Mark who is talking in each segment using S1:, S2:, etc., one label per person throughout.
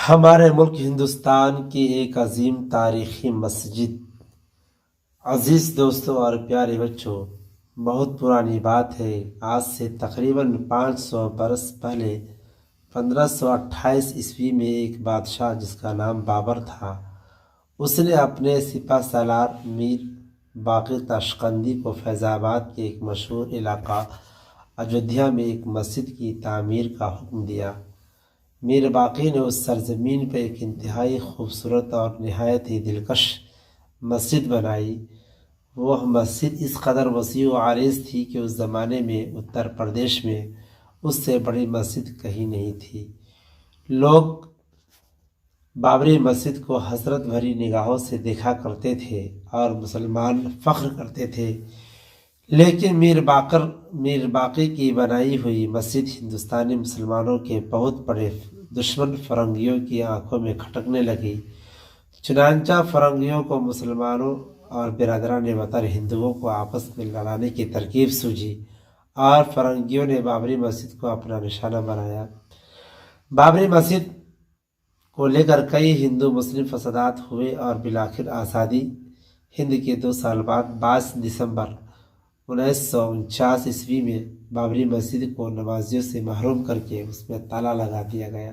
S1: ہمارے ملک ہندوستان کی ایک عظیم تاریخی مسجد۔ عزیز دوستوں اور پیارے بچوں، بہت پرانی بات ہے۔ آج سے تقریباً 500 برس پہلے 1528 میں ایک بادشاہ جس کا نام بابر تھا، اس نے اپنے سپہ سالار میر باقر تاشقندی کو فیض آباد کے ایک مشہور علاقہ اجودھیا میں ایک مسجد کی تعمیر کا حکم دیا۔ میر باقی نے اس سرزمین پر ایک انتہائی خوبصورت اور نہایت ہی دلکش مسجد بنائی۔ وہ مسجد اس قدر وسیع و عریض تھی کہ اس زمانے میں اتر پردیش میں اس سے بڑی مسجد کہیں نہیں تھی۔ لوگ بابری مسجد کو حسرت بھری نگاہوں سے دیکھا کرتے تھے اور مسلمان فخر کرتے تھے، لیکن میر باقی کی بنائی ہوئی مسجد ہندوستانی مسلمانوں کے بہت بڑے دشمن فرنگیوں کی آنکھوں میں کھٹکنے لگی۔ چنانچہ فرنگیوں کو مسلمانوں اور برادران وطن ہندوؤں کو آپس میں لڑانے کی ترکیب سوجھی اور فرنگیوں نے بابری مسجد کو اپنا نشانہ بنایا۔ بابری مسجد کو لے کر کئی ہندو مسلم فسادات ہوئے اور بالآخر آزادی ہند کے 2 سال بعد 22 دسمبر 1949 میں بابری مسجد کو نمازیوں سے محروم کر کے اس میں تالا لگا دیا گیا۔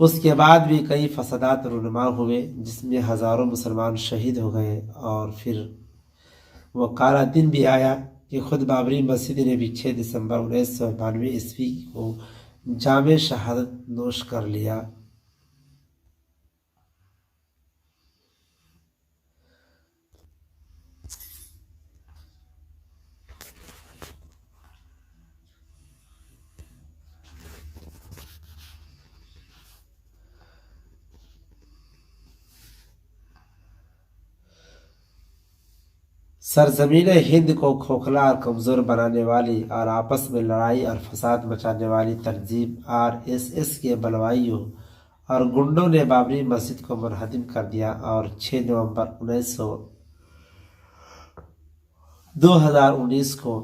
S1: اس کے بعد بھی کئی فسادات رونما ہوئے جس میں ہزاروں مسلمان شہید ہو گئے، اور پھر وہ کالا دن بھی آیا کہ خود بابری مسجد نے بھی 6 دسمبر 1992 کو جام شہادت نوش کر لیا۔ سرزمین ہند کو کھوکھلا اور کمزور بنانے والی اور آپس میں لڑائی اور فساد مچانے والی تنظیم RSS کے بلوائیوں اور گنڈوں نے بابری مسجد کو منہدم کر دیا، اور 6 نومبر 2019 کو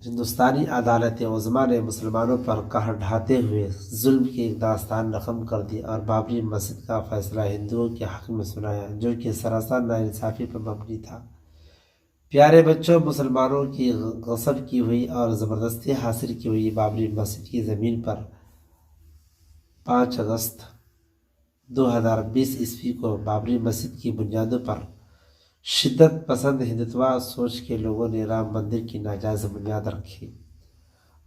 S1: ہندوستانی عدالت عظمیٰ نے مسلمانوں پر قہر ڈھاتے ہوئے ظلم کی ایک داستان رقم کر دی اور بابری مسجد کا فیصلہ ہندوؤں کے حق میں سنایا، جو کہ سراسر ناانصافی پر مبنی تھا۔ پیارے بچوں، مسلمانوں کی غصب کی ہوئی اور زبردستی حاصل کی ہوئی بابری مسجد کی زمین پر 5 اگست 2020 کو بابری مسجد کی بنیادوں پر شدت پسند ہندتوا سوچ کے لوگوں نے رام مندر کی ناجائز بنیاد رکھی۔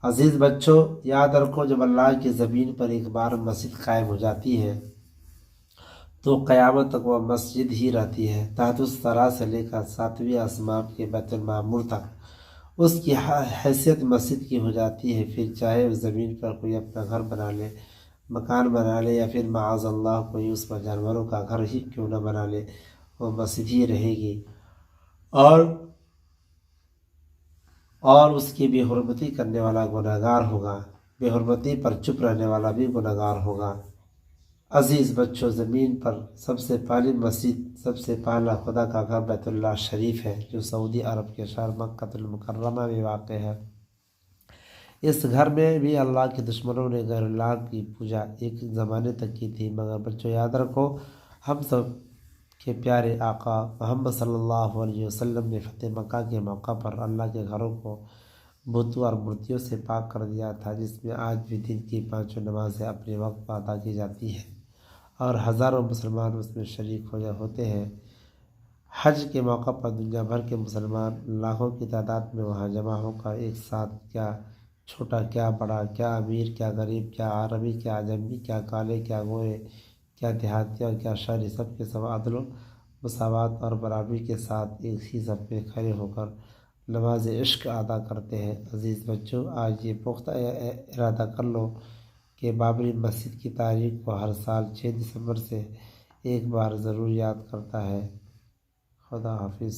S1: عزیز بچوں، یاد رکھو، جب اللہ کی زمین پر ایک بار مسجد قائم ہو جاتی ہے تو قیامت تک وہ مسجد ہی رہتی ہے۔ تحت الثری سے لے کر 7ویں آسمان کے بیت المعمور تک اس کی حیثیت مسجد کی ہو جاتی ہے۔ پھر چاہے اس زمین پر کوئی اپنا گھر بنا لے، مکان بنا لے، یا پھر معاذ اللہ کوئی اس پر جانوروں کا گھر ہی کیوں نہ بنا لے، وہ مسجد ہی رہے گی، اور اس کی بے حرمتی کرنے والا گنہگار ہوگا، بے حرمتی پر چپ رہنے والا بھی گنہگار ہوگا۔ عزیز بچوں، زمین پر سب سے پہلی مسجد، سب سے پہلا خدا کا گھر بیت اللہ شریف ہے، جو سعودی عرب کے شہر مکہ المکرمہ میں واقع ہے۔ اس گھر میں بھی اللہ کے دشمنوں نے غیر اللہ کی پوجا ایک زمانے تک کی تھی، مگر بچوں یاد رکھو، ہم سب کے پیارے آقا محمد صلی اللہ علیہ وسلم نے فتح مکہ کے موقع پر اللہ کے گھروں کو بتوں اور مورتیوں سے پاک کر دیا تھا، جس میں آج بھی دن کی 5 نمازیں اپنے وقت پر ادا کی جاتی ہیں اور ہزاروں مسلمان اس میں شریک ہوتے ہیں۔ حج کے موقع پر دنیا بھر کے مسلمان لاکھوں کی تعداد میں وہاں جمع ہو کر ایک ساتھ، کیا چھوٹا کیا بڑا، کیا امیر کیا غریب، کیا عربی کیا عجمی، کیا کالے کیا گورے، کیا دیہاتی اور کیا شہری، سب کے سب عدل و مساوات اور برابری کے ساتھ ایک ہی صف میں کھڑے ہو کر نماز عشق ادا کرتے ہیں۔ عزیز بچوں، آج یہ پختہ ارادہ کر لو کہ بابری مسجد کی تاریخ کو ہر سال 6 دسمبر سے ایک بار ضرور یاد کرتا ہے۔ خدا حافظ۔